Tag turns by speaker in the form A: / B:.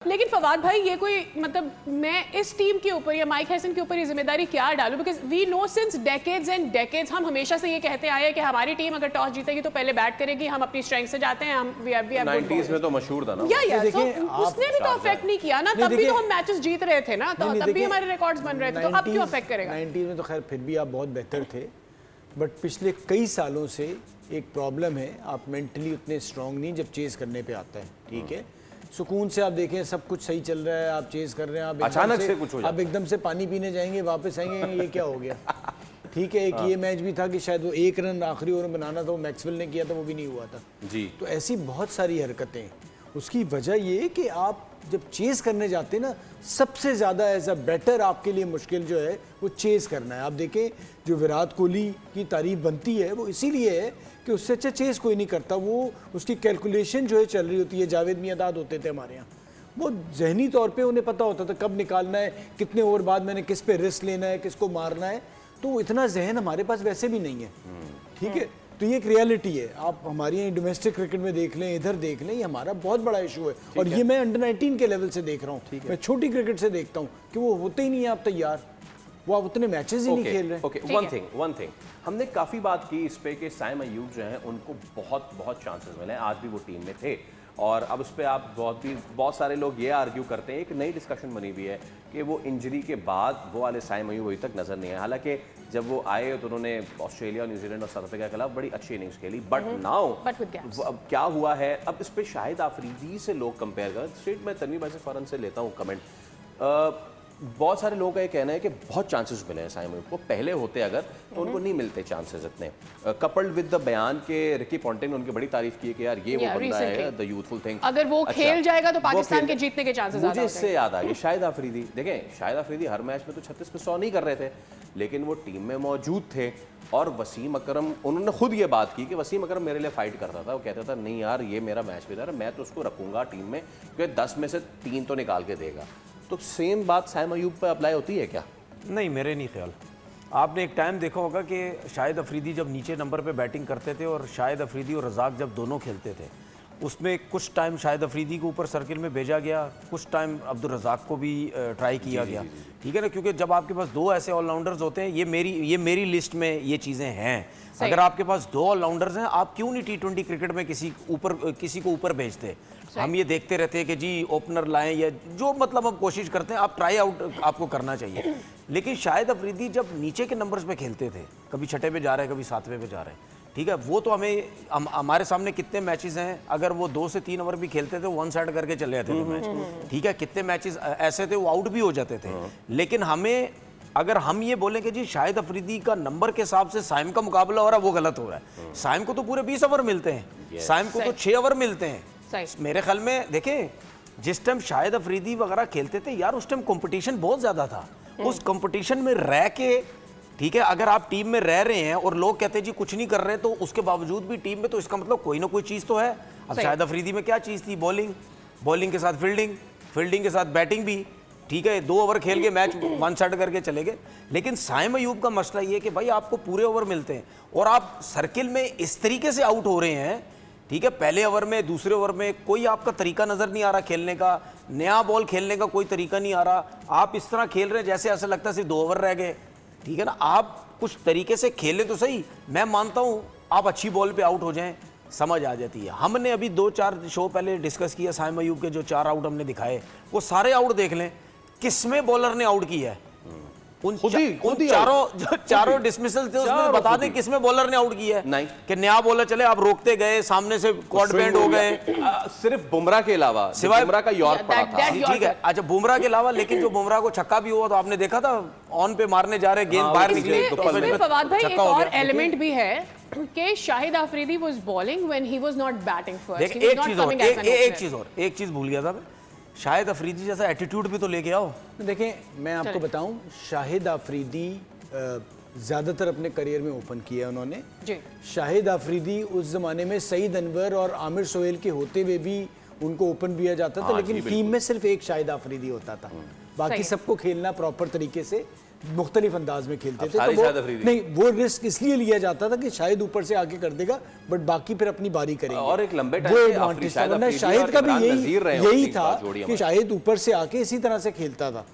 A: लेकिन फवाद भाई ये कोई मतलब मैं इस टीम के ऊपर या माइक हैसन के ऊपर ये जिम्मेदारी क्या डालूं, because we know since decades and decades हम हमेशा से ये कहते आए हैं कि हमारी टीम अगर टॉस जीतेगी तो पहले बैट करेगी, हम अपनी स्ट्रेंथ से जाते हैं, हम वी हैव
B: 90s में तो मशहूर था ना।
A: या उसने भी तो अफेक्ट नहीं किया ना, तब भी तो हम मैचेस जीत रहे थे ना, तो तब भी हमारे रिकॉर्ड्स बन रहे थे, तो अब क्यों अफेक्ट करेगा?
C: 90s में तो खैर फिर भी आप बहुत बेहतर थे, बट पिछले कई सालों से एक प्रॉब्लम है, आप मेंटली उतने स्ट्रांग नहीं जब चेज करने पे आता है। ठीक है, सुकून से आप देखें सब कुछ सही चल रहा है, आप चेज कर रहे हैं, आप
B: अचानक से कुछ हो जाता है,
C: आप एकदम से पानी पीने जाएंगे, वापस आएंगे, ये क्या हो गया? ठीक है, एक ये मैच भी था कि शायद वो 1 रन आखिरी ओवर में बनाना था, वो मैक्सवेल ने किया था, वो भी नहीं हुआ था
B: जी।
C: तो ऐसी बहुत सारी हरकतें, उसकी वजह ये कि आप जब चेज करने जाते हैं ना, सबसे ज़्यादा एज अ बैटर आपके लिए मुश्किल जो है वो चेज करना है। आप देखें जो विराट कोहली की तारीफ बनती है वो इसीलिए है कि उससे अच्छा चेज कोई नहीं करता, वो उसकी कैलकुलेशन जो है चल रही होती है। जावेद मियांदाद होते थे हमारे यहाँ, वो जहनी तौर पे उन्हें पता होता था कब निकालना है, कितने ओवर बाद मैंने किस पे रिस्क लेना है, किसको मारना है, तो इतना जहन हमारे पास वैसे भी नहीं है। ठीक है, तो ये एक रियलिटी है। आप हमारे यहाँ डोमेस्टिक क्रिकेट में देख लें, इधर देख लें, ये हमारा बहुत बड़ा इशू है। और ये मैं अंडर 19 के लेवल से देख रहा हूँ, मैं छोटी क्रिकेट से देखता हूँ कि वो होते ही नहीं है आप तैयार, वो आप उतने मैचेस ही नहीं खेल रहे।
B: ओके, वन थिंग हमने काफ़ी बात की इस पे कि साइम अयूब जो हैं उनको बहुत चांसेस मिले हैं, आज भी वो टीम में थे, और अब उस पर आप बहुत सारे लोग ये आर्ग्यू करते हैं, एक नई डिस्कशन बनी हुई है कि वो इंजरी के बाद वो वाले साइम अयूब अभी तक नज़र नहीं आए। हालांकि जब वो आए तो उन्होंने ऑस्ट्रेलिया, न्यूजीलैंड और साउथ अफ्रीका के खिलाफ बड़ी अच्छी इनिंग्स खेली, बट नाउ अब क्या हुआ है, अब इस पर शाहिद आफरीदी से लोग कंपेयर कर, स्ट्रेट मैं तनवीर भाई से फ़ौरन से लेता हूँ कमेंट। बहुत सारे लोगों का ये कहना है कि बहुत चांसेस मिले हैं साइम अयूब को, पहले होते अगर तो उनको नहीं मिलते चांसेस इतने। कपल्ड विद द बयान के रिकी पॉन्टिंग ने उनकी बड़ी तारीफ की है कि यार ये वो बंदा है, द यूथफुल थिंग,
A: अगर वो खेल जाएगा तो पाकिस्तान के जीतने के चांसेस
B: मुझे इससे याद आ गया शाहिद आफरीदी। देखें, शाहिद आफरीदी हर मैच में तो 36 पे 100 नहीं कर रहे थे, लेकिन वो टीम में मौजूद थे। और वसीम अकरम, उन्होंने खुद ये बात की कि वसीम अकरम मेरे लिए फाइट करता था, वो कहता था नहीं यार ये मेरा मैच विनर है, मैं तो उसको रखूंगा टीम में क्योंकि 10 में से 3 तो निकाल के देगा। तो सेम बात साइम अयूब पे अप्लाई होती है क्या?
D: नहीं, मेरे नहीं ख्याल। आपने एक टाइम देखा होगा कि शाहिद अफरीदी जब नीचे नंबर पे बैटिंग करते थे और शाहिद अफरीदी और रज़ाक जब दोनों खेलते थे, उसमें कुछ टाइम शाहिद अफरीदी को ऊपर सर्किल में भेजा गया, कुछ टाइम अब्दुल रज़ाक को भी ट्राई किया गया। ठीक है ना, क्योंकि जब आपके पास 2 ऐसे ऑलराउंडर्स होते हैं, ये मेरी लिस्ट में ये चीज़ें हैं। अगर आपके पास 2 ऑलराउंडर्स हैं, आप क्यों नहीं T20 क्रिकेट में किसी को ऊपर भेजते? हम ये देखते रहते हैं कि जी ओपनर लाएं या जो, मतलब हम कोशिश करते हैं, आप ट्राई आउट आपको करना चाहिए। लेकिन शाहिद अफरीदी जब नीचे के नंबर्स पे खेलते थे, कभी 6ठे पे जा रहे हैं, कभी 7वें पे जा रहे हैं, ठीक है, वो तो हमारे सामने कितने मैचेस हैं, अगर वो 2 से 3 ओवर भी खेलते थे, 1 साइड करके चले जाते थे मैच। ठीक है, कितने मैचेस ऐसे थे वो आउट भी हो जाते थे। लेकिन हमें, अगर हम ये बोलें कि जी शाहिद अफरीदी का नंबर के हिसाब से साइम का मुकाबला हो रहा है, वो गलत हो रहा है। साइम को तो पूरे 20 ओवर मिलते हैं, साइम को तो 6 ओवर मिलते हैं। मेरे ख्याल में देखें, जिस टाइम शाहिद अफरीदी वगैरह खेलते थे यार, उस टाइम कंपटीशन बहुत ज़्यादा था। उस कंपटीशन में रह के, ठीक है, अगर आप टीम में रह रहे हैं और लोग कहते हैं जी कुछ नहीं कर रहे, तो उसके बावजूद भी टीम में, तो इसका मतलब कोई ना कोई चीज़ तो है। अब शाहिद अफरीदी में क्या चीज़ थी? बॉलिंग के साथ फील्डिंग के साथ बैटिंग भी। ठीक है, 2 ओवर खेल के मैच 1 साइड करके चले गए। लेकिन साइम अयूब का मसला ये है कि भाई आपको पूरे ओवर मिलते हैं और आप सर्किल में इस तरीके से आउट हो रहे हैं। ठीक है, पहले ओवर में, दूसरे ओवर में कोई आपका तरीका नज़र नहीं आ रहा खेलने का, नया बॉल खेलने का कोई तरीका नहीं आ रहा। आप इस तरह खेल रहे हैं जैसे ऐसा लगता है सिर्फ 2 ओवर रह गए। ठीक है ना, आप कुछ तरीके से खेलें तो सही। मैं मानता हूँ आप अच्छी बॉल पे आउट हो जाएं, समझ आ जाती है। हमने अभी 2-4 शो पहले डिस्कस किया, साइम अयूब के जो 4 आउट हमने दिखाए, वो सारे आउट देख लें, किसमें बॉलर ने आउट किया है। उन चारों डिसमिसल थे, उसमें बता दें किसमें बॉलर ने आउट किया है।
B: नहीं
D: कि नया बॉलर चले, आप रोकते गए, सामने से क्वाड बैंड हो गए,
B: सिर्फ बुमराह के अलावा, सिवाय बुमराह का यॉर्क पड़ा था।
D: ठीक है, अच्छा बुमराह के अलावा, लेकिन जो बुमराह को छक्का भी हुआ तो आपने देखा था, ऑन पे मारने जा रहे, गेंद बाहर निकली।
A: इसमें फवाद भाई एक और एलिमेंट भी है कि Shahid Afridi was bowling when he was not batting first.
D: एक चीज भूल गया था मैं, शाहिद अफरीदी जैसा एटीट्यूड भी तो लेके आओ।
C: देखें, मैं आपको बताऊं, शाहिद आफरीदी ज़्यादातर अपने करियर में ओपन किया है उन्होंने जी। शाहिद आफरीदी उस ज़माने में सईद अनवर और आमिर सोहेल के होते हुए भी उनको ओपन किया जाता था, लेकिन टीम में सिर्फ एक शाहिद आफरीदी होता था, बाकी सबको खेलना प्रॉपर तरीके से मुख्तलिफ अंदाज में खेलते थे।
B: सारी
C: तो
B: शाहिद अफरीदी।
C: नहीं, वो रिस्क इसलिए लिया जाता था कि शायद ऊपर से आके कर देगा, बट बाकी फिर अपनी बारी करेंगे।
B: और एक लंबे टाइम
C: वो
B: से
C: एडवांटेज था,
B: शाहिद
C: वरना
B: अफरीदी
C: शाहिद
B: और
C: का भी
B: इमरान नज़ीर रहे
C: यही
B: होती
C: था
B: जोड़ी
C: कि
B: हमारी।
C: शाहिद ऊपर से आके इसी तरह से खेलता था।